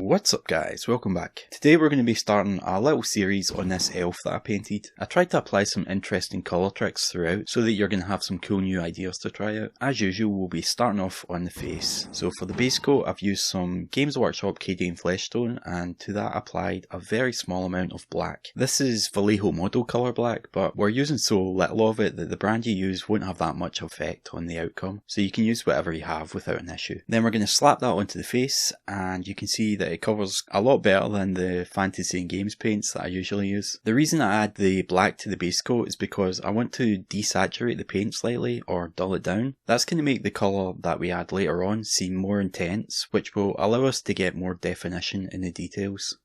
What's up guys, welcome back. Today we're going to be starting a little series on this elf that I painted. I tried to apply some interesting colour tricks throughout so that you're going to have some cool new ideas to try out. As usual, we'll be starting off on the face. So for the base coat I've used some Games Workshop Cadian flesh tone, and to that applied a very small amount of black. This is Valejo model colour black, but we're using so little of it that the brand you use won't have that much effect on the outcome, so you can use whatever you have without an issue. Then we're going to slap that onto the face, and you can see that it covers a lot better than the fantasy and games paints that I usually use. The reason I add the black to the base coat is because I want to desaturate the paint slightly or dull it down. That's going to make the colour that we add later on seem more intense, which will allow us to get more definition in the details.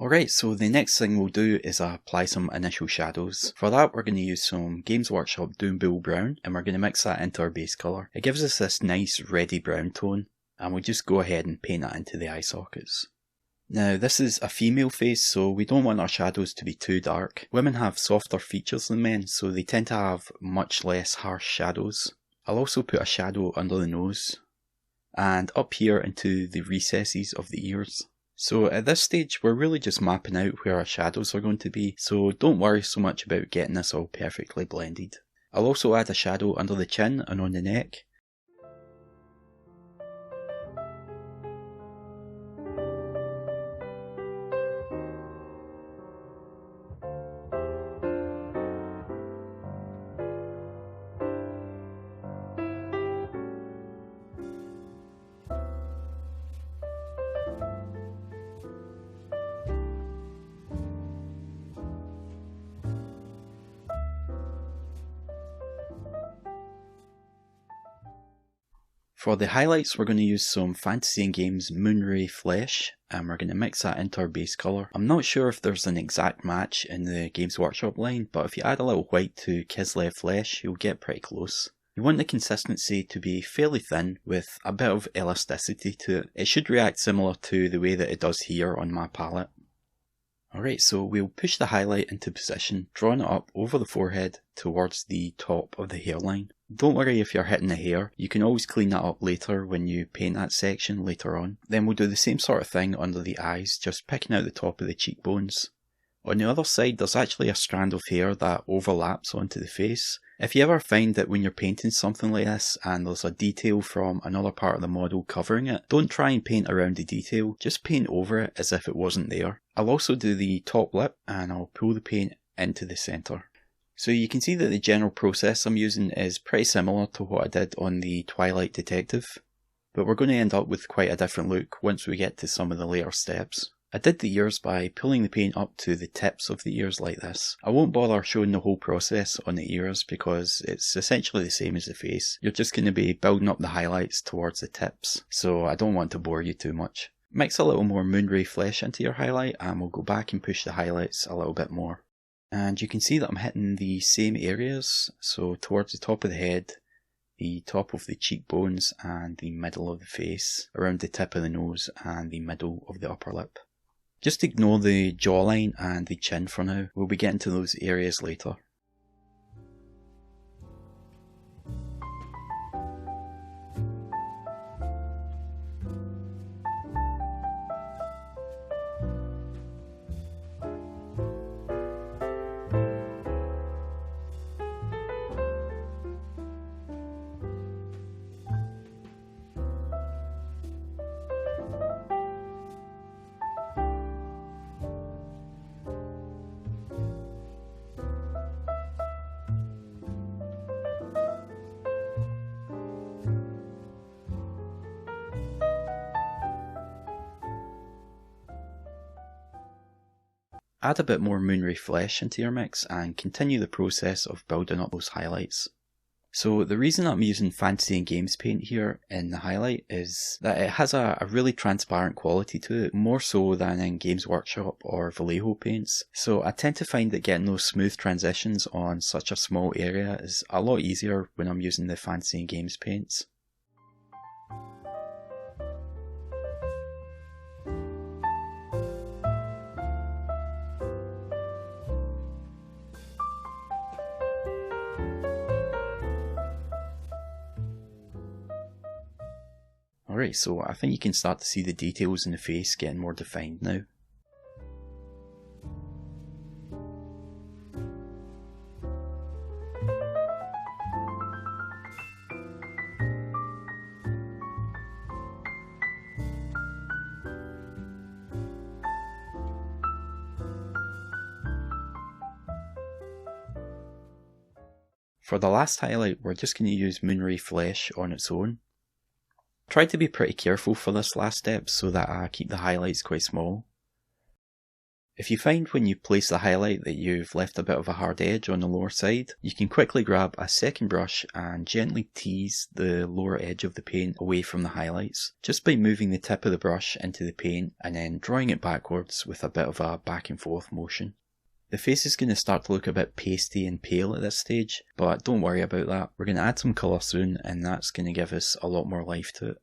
Alright, so the next thing we'll do is apply some initial shadows. For that we're going to use some Games Workshop Doombull Brown, and we're going to mix that into our base colour. It gives us this nice reddy brown tone, and we'll just go ahead and paint that into the eye sockets. Now this is a female face, so we don't want our shadows to be too dark. Women have softer features than men, so they tend to have much less harsh shadows. I'll also put a shadow under the nose, and up here into the recesses of the ears. So at this stage we're really just mapping out where our shadows are going to be, so don't worry so much about getting this all perfectly blended. I'll also add a shadow under the chin and on the neck. For the highlights we're going to use some Fantasy and Games Moonray flesh, and we're going to mix that into our base colour. I'm not sure if there's an exact match in the Games Workshop line, but if you add a little white to Kislev flesh you'll get pretty close. You want the consistency to be fairly thin with a bit of elasticity to it. It should react similar to the way that it does here on my palette. Alright, so we'll push the highlight into position, drawing it up over the forehead towards the top of the hairline. Don't worry if you're hitting the hair, you can always clean that up later when you paint that section later on. Then we'll do the same sort of thing under the eyes, just picking out the top of the cheekbones. On the other side there's actually a strand of hair that overlaps onto the face. If you ever find that when you're painting something like this and there's a detail from another part of the model covering it, don't try and paint around the detail, just paint over it as if it wasn't there. I'll also do the top lip and I'll pull the paint into the centre. So you can see that the general process I'm using is pretty similar to what I did on the Twilight Detective, but we're going to end up with quite a different look once we get to some of the later steps. I did the ears by pulling the paint up to the tips of the ears like this. I won't bother showing the whole process on the ears because it's essentially the same as the face. You're just going to be building up the highlights towards the tips, so I don't want to bore you too much. Mix a little more Moonray flesh into your highlight and we'll go back and push the highlights a little bit more. And you can see that I'm hitting the same areas, so towards the top of the head, the top of the cheekbones and the middle of the face, around the tip of the nose and the middle of the upper lip. Just ignore the jawline and the chin for now, we'll be getting to those areas later. Add a bit more Moonray flesh into your mix and continue the process of building up those highlights. So the reason I'm using Fantasy and Games paint here in the highlight is that it has a really transparent quality to it, more so than in Games Workshop or Valejo paints. So I tend to find that getting those smooth transitions on such a small area is a lot easier when I'm using the Fantasy and Games paints. Alright, so I think you can start to see the details in the face getting more defined now. For the last highlight, we're just going to use Moonray Flesh on its own. Try to be pretty careful for this last step so that I keep the highlights quite small. If you find when you place the highlight that you've left a bit of a hard edge on the lower side, you can quickly grab a second brush and gently tease the lower edge of the paint away from the highlights, just by moving the tip of the brush into the paint and then drawing it backwards with a bit of a back and forth motion. The face is going to start to look a bit pasty and pale at this stage, but don't worry about that. We're going to add some colour soon and that's going to give us a lot more life to it.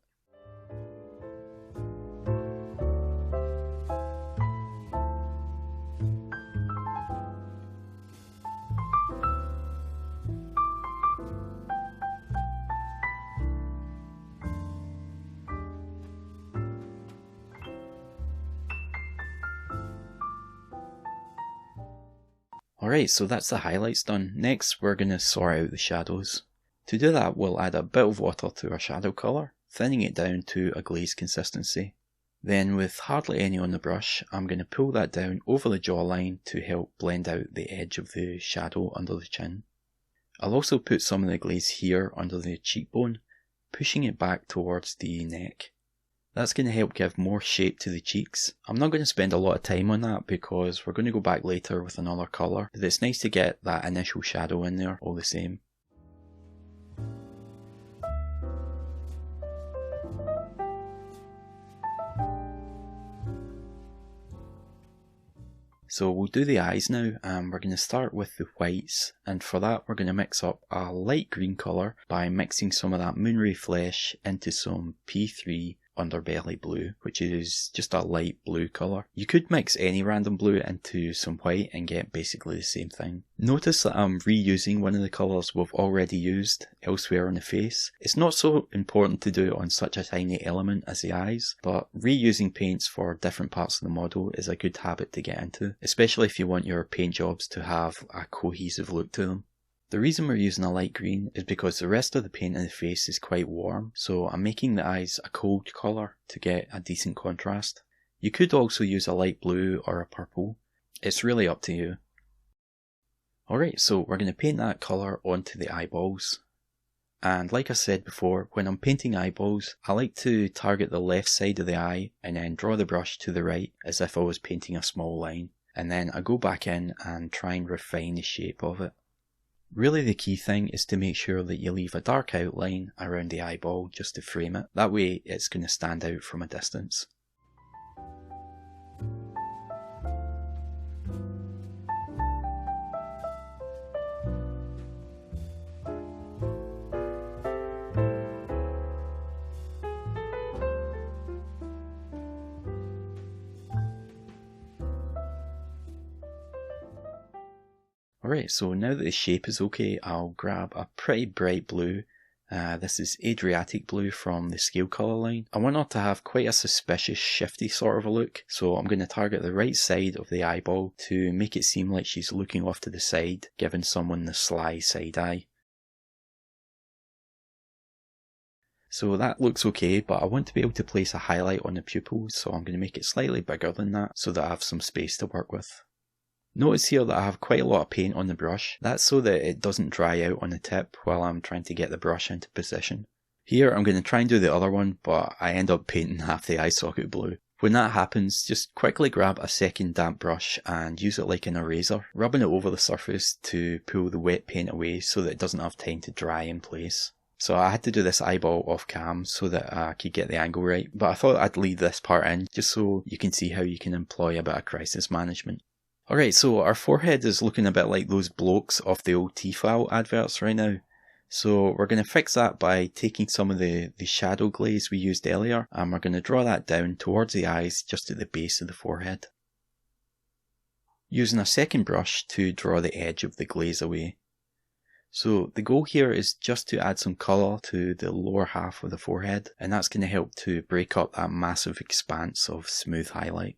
Alright, so that's the highlights done. Next we're going to sort out the shadows. To do that we'll add a bit of water to our shadow colour, thinning it down to a glaze consistency. Then with hardly any on the brush, I'm going to pull that down over the jawline to help blend out the edge of the shadow under the chin. I'll also put some of the glaze here under the cheekbone, pushing it back towards the neck. That's going to help give more shape to the cheeks. I'm not going to spend a lot of time on that because we're going to go back later with another colour, but it's nice to get that initial shadow in there all the same. So we'll do the eyes now, and we're going to start with the whites, and for that we're going to mix up a light green colour by mixing some of that Moonray Flesh into some P3 Underbelly Blue, which is just a light blue colour. You could mix any random blue into some white and get basically the same thing. Notice that I'm reusing one of the colours we've already used elsewhere on the face. It's not so important to do it on such a tiny element as the eyes, but reusing paints for different parts of the model is a good habit to get into, especially if you want your paint jobs to have a cohesive look to them. The reason we're using a light green is because the rest of the paint in the face is quite warm, so I'm making the eyes a cold colour to get a decent contrast. You could also use a light blue or a purple. It's really up to you. Alright, so we're going to paint that colour onto the eyeballs. And like I said before, when I'm painting eyeballs, I like to target the left side of the eye and then draw the brush to the right as if I was painting a small line. And then I go back in and try and refine the shape of it. Really the key thing is to make sure that you leave a dark outline around the eyeball just to frame it. That way it's going to stand out from a distance. Alright, so now that the shape is okay, I'll grab a pretty bright blue. This is Adriatic blue from the scale colour line. I want her to have quite a suspicious, shifty sort of a look, so I'm going to target the right side of the eyeball to make it seem like she's looking off to the side, giving someone the sly side eye. So that looks okay, but I want to be able to place a highlight on the pupils, so I'm going to make it slightly bigger than that so that I have some space to work with. Notice here that I have quite a lot of paint on the brush. That's so that it doesn't dry out on the tip while I'm trying to get the brush into position. Here I'm going to try and do the other one, but I end up painting half the eye socket blue. When that happens, just quickly grab a second damp brush and use it like an eraser, rubbing it over the surface to pull the wet paint away so that it doesn't have time to dry in place. So I had to do this eyeball off cam so that I could get the angle right, but I thought I'd leave this part in just so you can see how you can employ a bit of crisis management. Alright, so our forehead is looking a bit like those blokes off the old T-File adverts right now. So we're going to fix that by taking some of the shadow glaze we used earlier, and we're going to draw that down towards the eyes just at the base of the forehead. Using a second brush to draw the edge of the glaze away. So the goal here is just to add some colour to the lower half of the forehead, and that's going to help to break up that massive expanse of smooth highlight.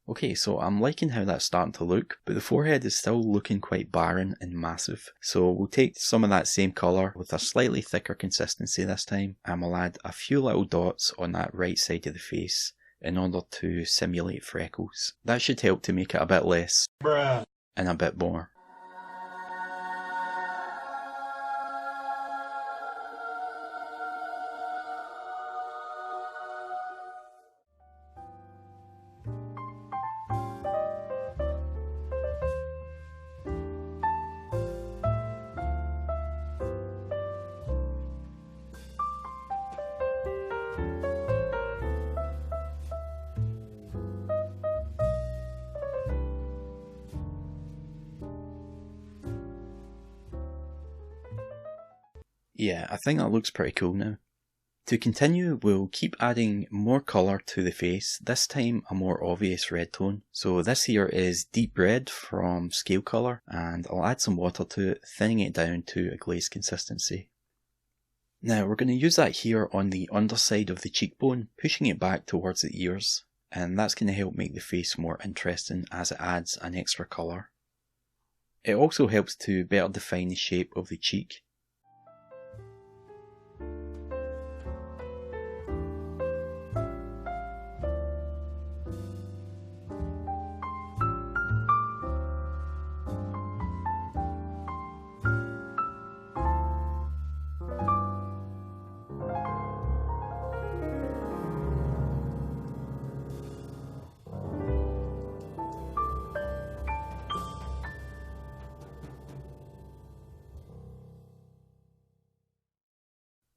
Okay, so I'm liking how that's starting to look, but the forehead is still looking quite barren and massive. So we'll take some of that same colour with a slightly thicker consistency this time, and we'll add a few little dots on that right side of the face in order to simulate freckles. That should help to make it a bit less and a bit more. Yeah, I think that looks pretty cool now. To continue, we'll keep adding more colour to the face, this time a more obvious red tone. So this here is deep red from scale colour, and I'll add some water to it, thinning it down to a glaze consistency. Now we're going to use that here on the underside of the cheekbone, pushing it back towards the ears, and that's going to help make the face more interesting as it adds an extra colour. It also helps to better define the shape of the cheek.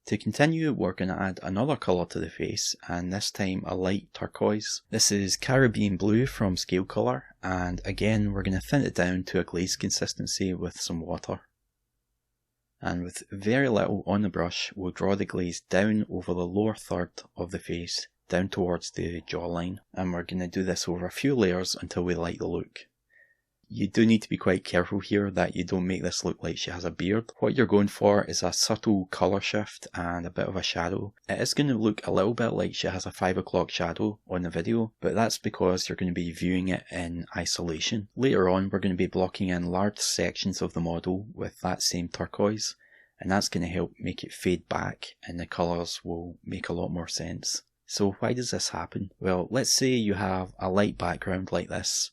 To continue, we're going to add another colour to the face, and this time a light turquoise. This is Caribbean Blue from Scale Colour, and again we're going to thin it down to a glaze consistency with some water. And with very little on the brush, we'll draw the glaze down over the lower third of the face, down towards the jawline, and we're going to do this over a few layers until we like the look. You do need to be quite careful here that you don't make this look like she has a beard. What you're going for is a subtle colour shift and a bit of a shadow. It is going to look a little bit like she has a 5 o'clock shadow on the video, but that's because you're going to be viewing it in isolation. Later on we're going to be blocking in large sections of the model with that same turquoise, and that's going to help make it fade back and the colours will make a lot more sense. So why does this happen? Well, let's say you have a light background like this,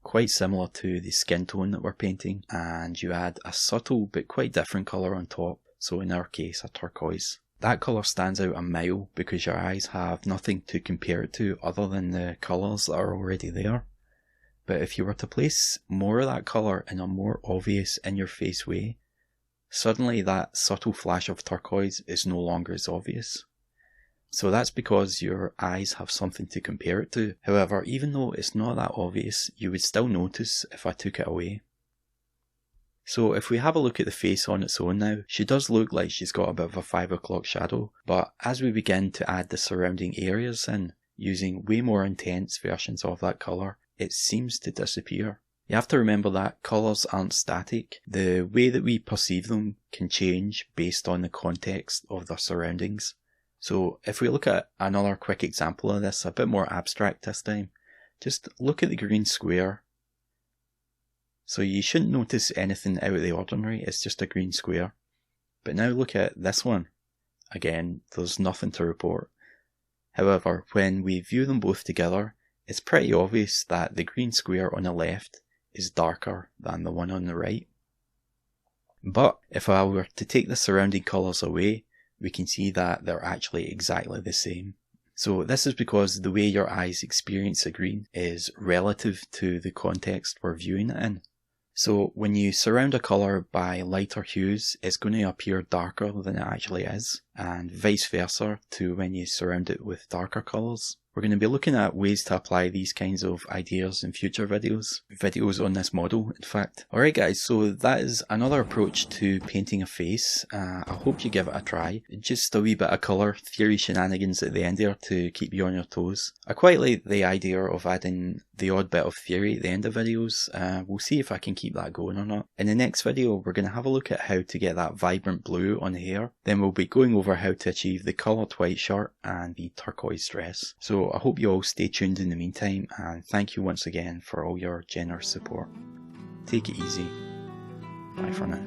quite similar to the skin tone that we're painting, and you add a subtle but quite different colour on top, so in our case a turquoise. That colour stands out a mile because your eyes have nothing to compare it to other than the colours that are already there. But if you were to place more of that colour in a more obvious in your face way, suddenly that subtle flash of turquoise is no longer as obvious. So that's because your eyes have something to compare it to. However, even though it's not that obvious, you would still notice if I took it away. So if we have a look at the face on its own now, she does look like she's got a bit of a 5 o'clock shadow, but as we begin to add the surrounding areas in, using way more intense versions of that colour, it seems to disappear. You have to remember that colours aren't static. The way that we perceive them can change based on the context of their surroundings. So if we look at another quick example of this, a bit more abstract this time, just look at the green square. So you shouldn't notice anything out of the ordinary, it's just a green square. But now look at this one. Again, there's nothing to report. However, when we view them both together, it's pretty obvious that the green square on the left is darker than the one on the right. But if I were to take the surrounding colours away, we can see that they're actually exactly the same. So this is because the way your eyes experience the green is relative to the context we're viewing it in. So when you surround a colour by lighter hues, it's going to appear darker than it actually is, and vice versa to when you surround it with darker colours. We're going to be looking at ways to apply these kinds of ideas in future videos on this model in fact. Alright guys, so that is another approach to painting a face. I hope you give it a try. Just a wee bit of colour theory shenanigans at the end there to keep you on your toes. I quite like the idea of adding the odd bit of theory at the end of videos. We'll see if I can keep that going or not. In the next video we're going to have a look at how to get that vibrant blue on the hair. Then we'll be going over how to achieve the coloured white shirt and the turquoise dress. So I hope you all stay tuned in the meantime, and thank you once again for all your generous support. Take it easy. Bye for now.